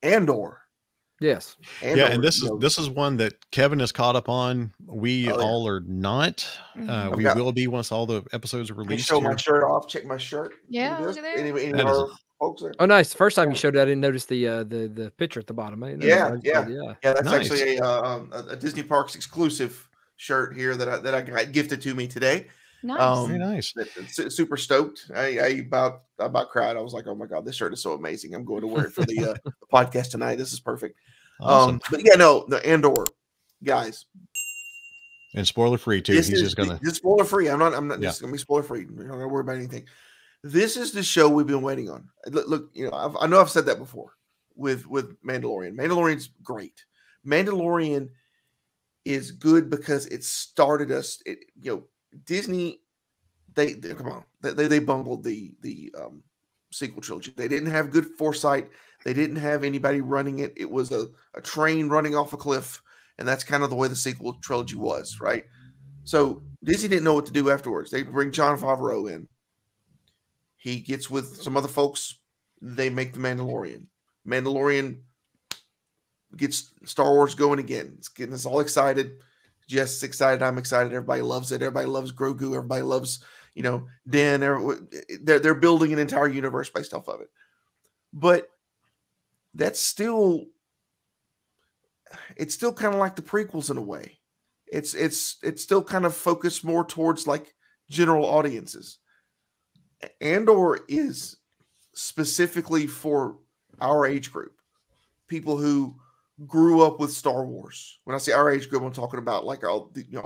Andor. Yes. Andor, Yeah, and this is one that Kevin is caught up on. We all are not. We will be once all the episodes are released. Show my shirt off. Check my shirt. Yeah, look at there. Any of our folks there? Oh, nice. The first time you showed it, I didn't notice the picture at the bottom. Yeah. That's nice. actually a Disney Parks exclusive shirt here that I got gifted to me today. Nice. Very nice. Super stoked. I about cried. I was like, oh my God, this shirt is so amazing. I'm going to wear it for the podcast tonight. This is perfect. Awesome. But yeah, no, the Andor, guys. And spoiler free too. He's just gonna spoiler free. I'm not just gonna be spoiler free. I'm not gonna worry about anything. This is the show we've been waiting on. Look, I know I've said that before with Mandalorian. Mandalorian's great. Mandalorian is good because it started us. Disney, they bungled the sequel trilogy. They didn't have good foresight. They didn't have anybody running it. It was a train running off a cliff, and that's kind of the way the sequel trilogy was, right? So Disney didn't know what to do afterwards. They bring Jon Favreau in. He gets with some other folks. They make the Mandalorian. Mandalorian gets Star Wars going again. It's getting us all excited. Jess is excited. I'm excited. Everybody loves it. Everybody loves Grogu. Everybody loves, Din. They're building an entire universe based off of it. But it's still kind of like the prequels in a way. It's still kind of focused more towards like general audiences. Andor is specifically for our age group, people who grew up with Star Wars. When I say our age group, I'm talking about like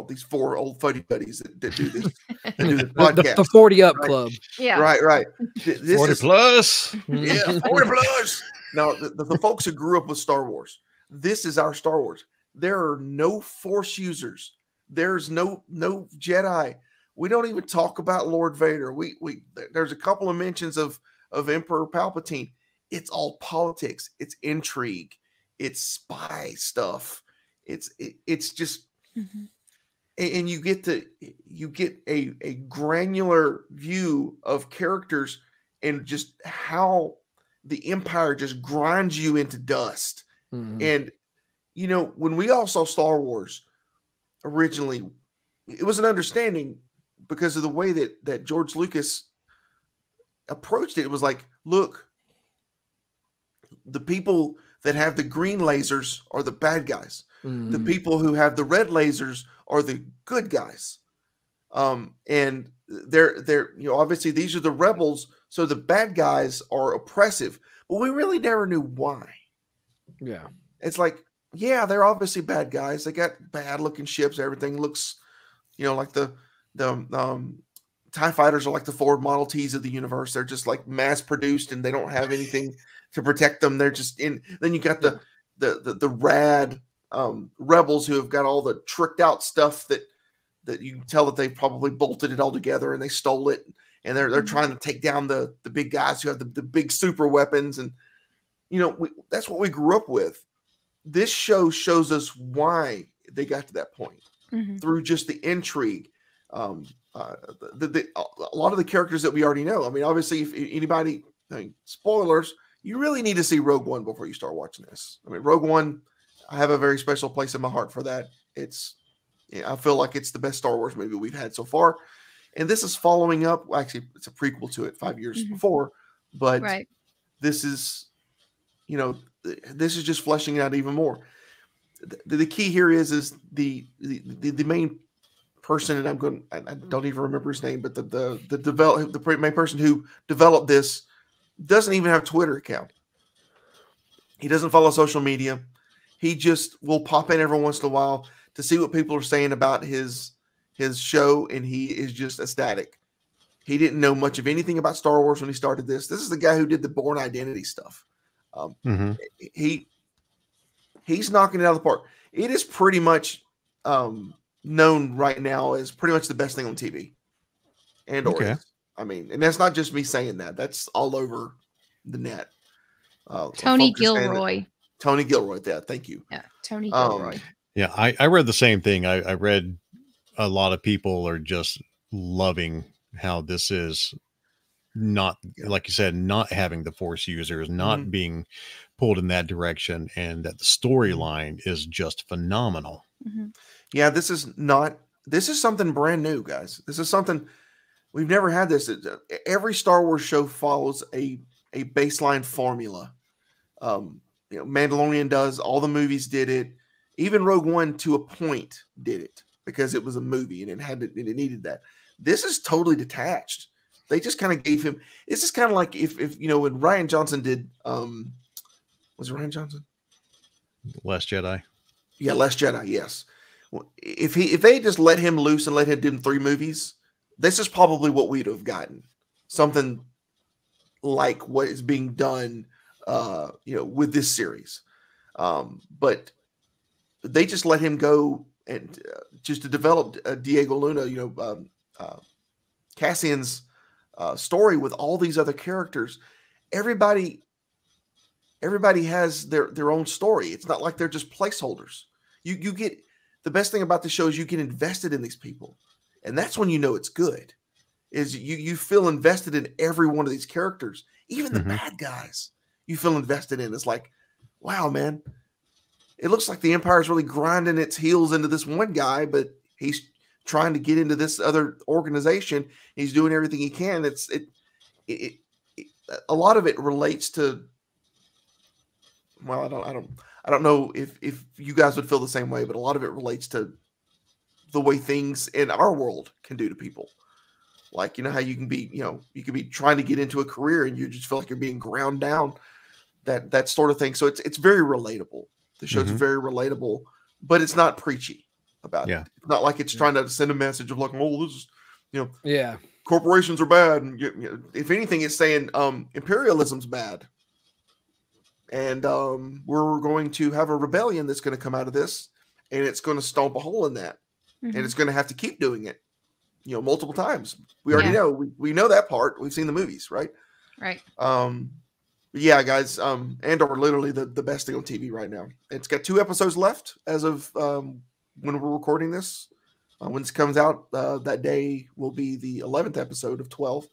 these four old fuddy buddies that do this, that do the podcast, the 40 up club. Yeah, right. 40 plus. Yeah, 40 plus. Now, the folks who grew up with Star Wars, this is our Star Wars. There are no Force users. There's no Jedi. We don't even talk about Lord Vader. There's a couple of mentions of Emperor Palpatine. It's all politics. It's intrigue. It's spy stuff. It's just, and you get a granular view of characters and just how the Empire just grinds you into dust. And when we all saw Star Wars originally, it was an understanding because of the way that George Lucas approached it. It was like, look, the people that have the green lasers are the bad guys. The people who have the red lasers are the good guys. And they're obviously these are the rebels, so the bad guys are oppressive. But we really never knew why. Yeah. It's like, yeah, they're obviously bad guys. They got bad looking ships. Everything looks, like the TIE fighters are like the Ford Model Ts of the universe. They're just like mass produced and they don't have anything to protect them. They're just in. Then you got the rad rebels who have got all the tricked out stuff that you can tell that they probably bolted it all together and they stole it. And they're trying to take down the big guys who have the big super weapons. And, that's what we grew up with. This show shows us why they got to that point through just the intrigue. A lot of the characters that we already know. I mean, obviously, if anybody, spoilers, you really need to see Rogue One before you start watching this. I mean, Rogue One, I have a very special place in my heart for that. I feel like it's the best Star Wars movie we've had so far. And this is following up. Well, actually, it's a prequel to it 5 years before. But this is, this is just fleshing out even more. The key here is the main person, and I don't even remember his name, but the main person who developed this doesn't even have a Twitter account. He doesn't follow social media. He just will pop in every once in a while to see what people are saying about his show, and he is just ecstatic. He didn't know much of anything about Star Wars when he started this. This is the guy who did the Bourne Identity stuff. He's knocking it out of the park. It is pretty much known right now as pretty much the best thing on TV. Andor is. I mean, and that's not just me saying that. That's all over the net. Tony Gilroy. Tony Gilroy. Yeah, thank you. Yeah, Tony Gilroy. Yeah, I read the same thing. I read a lot of people are just loving how this is not, like you said, not having the Force users, not being pulled in that direction, and that the storyline is just phenomenal. Yeah, this is something brand new, guys. This is something we've never had. This every Star Wars show follows a baseline formula. Mandalorian does, all the movies did it, even Rogue One to a point did it because it was a movie and it needed that. This is totally detached. They just kind of gave him. This is kind of like if when Ryan Johnson did, was it Ryan Johnson? Last Jedi. Yeah, Last Jedi. Yes. If they just let him loose and let him do 3 movies, this is probably what we'd have gotten. Something like what is being done, with this series. But they just let him go and just to develop Diego Luna, Cassian's story with all these other characters. Everybody has their own story. It's not like they're just placeholders. You get the best thing about the show is you get invested in these people, and that's when you know it's good. Is you feel invested in every one of these characters, even the bad guys. You feel invested in. It's like, wow, man. It looks like the Empire is really grinding its heels into this one guy, but he's trying to get into this other organization. He's doing everything he can. A lot of it relates to. Well, I don't know if you guys would feel the same way, but a lot of it relates to the way things in our world can do to people. Like, how you can be, you could be trying to get into a career and you just feel like you're being ground down, that sort of thing. So it's very relatable. The show's very relatable, but it's not preachy about it. It's not like it's trying to send a message of like, oh, this is, corporations are bad. And if anything, it's saying imperialism's bad. And we're going to have a rebellion that's going to come out of this, and it's going to stomp a hole in that. And it's going to have to keep doing it, multiple times. We already know. We know that part. We've seen the movies, right? Right. Yeah, guys, Andor literally the best thing on TV right now. It's got 2 episodes left as of when we're recording this. When this comes out, that day will be the 11th episode of 12.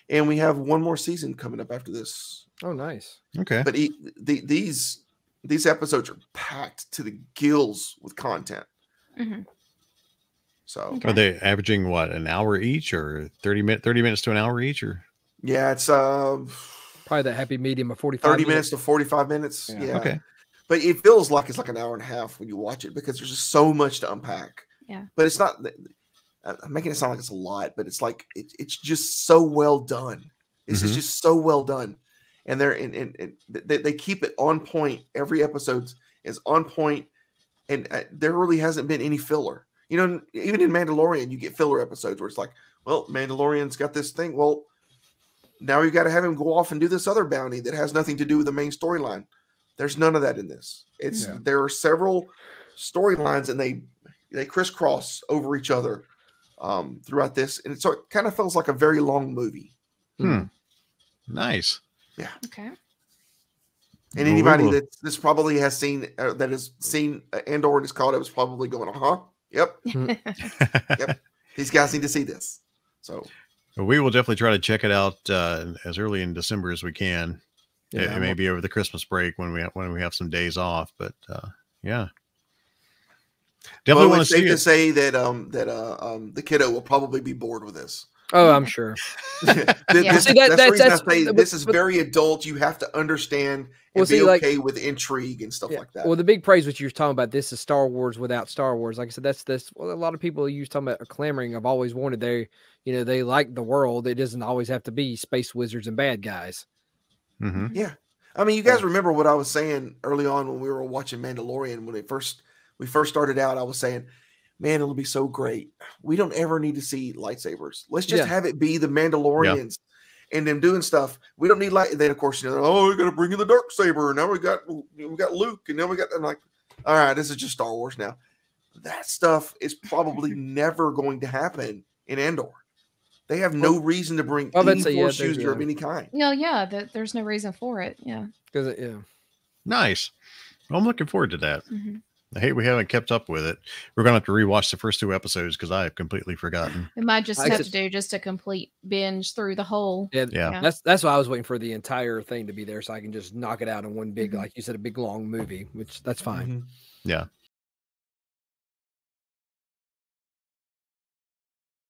And we have one more season coming up after this. Oh, nice. Okay. But these episodes are packed to the gills with content. So are they averaging what, an hour each, or 30 minutes to an hour each, or? Yeah, it's probably that happy medium of 45 30 minutes to 45 minutes. Yeah. Okay. But it feels like it's like an hour and a half when you watch it because there's just so much to unpack. Yeah. But it's not. I'm making it sound like it's a lot, but it's like it's just so well done. This is just so well done, and they keep it on point. Every episode is on point, and there really hasn't been any filler. Even in Mandalorian, you get filler episodes where it's like, well, Mandalorian's got this thing. Well, now you got to have him go off and do this other bounty that has nothing to do with the main storyline. There's none of that in this. There are several storylines, and they crisscross over each other throughout this, and so it kind of feels like a very long movie. Nice. Yeah. Okay. And anybody that this probably has seen that has seen Andor and is called it was probably going, yep, yep. These guys need to see this. So we will definitely try to check it out as early in December as we can. Yeah, it may be over the Christmas break when we have some days off, but yeah. Definitely want to see it. It's safe to say that the kiddo will probably be bored with this. Oh, I'm sure. That's the reason I say this is very adult. You have to understand and be okay with intrigue and stuff like that. Well, the big praise what you're talking about, this is Star Wars without Star Wars. Like I said, that's a lot of people you talking about clamoring. I've always wanted. They like the world. It doesn't always have to be space wizards and bad guys. Yeah, I mean, you guys remember what I was saying early on when we were watching Mandalorian when we first started out. I was saying, man, it'll be so great. We don't ever need to see lightsabers. Let's just have it be the Mandalorians and them doing stuff. We don't need light. Then of course, we got to bring in the dark saber. Now we got Luke, and now we got. I'm like, all right, this is just Star Wars now. That stuff is probably never going to happen in Andor. They have no reason to bring any Force user of any kind. There's no reason for it. Yeah. Because Nice. Well, I'm looking forward to that. I hate we haven't kept up with it. We're going to have to rewatch the first 2 episodes because I have completely forgotten. We might just have to do just a complete binge through the whole. Yeah. That's why I was waiting for the entire thing to be there so I can just knock it out in one big, like you said, a big long movie, which that's fine. Yeah.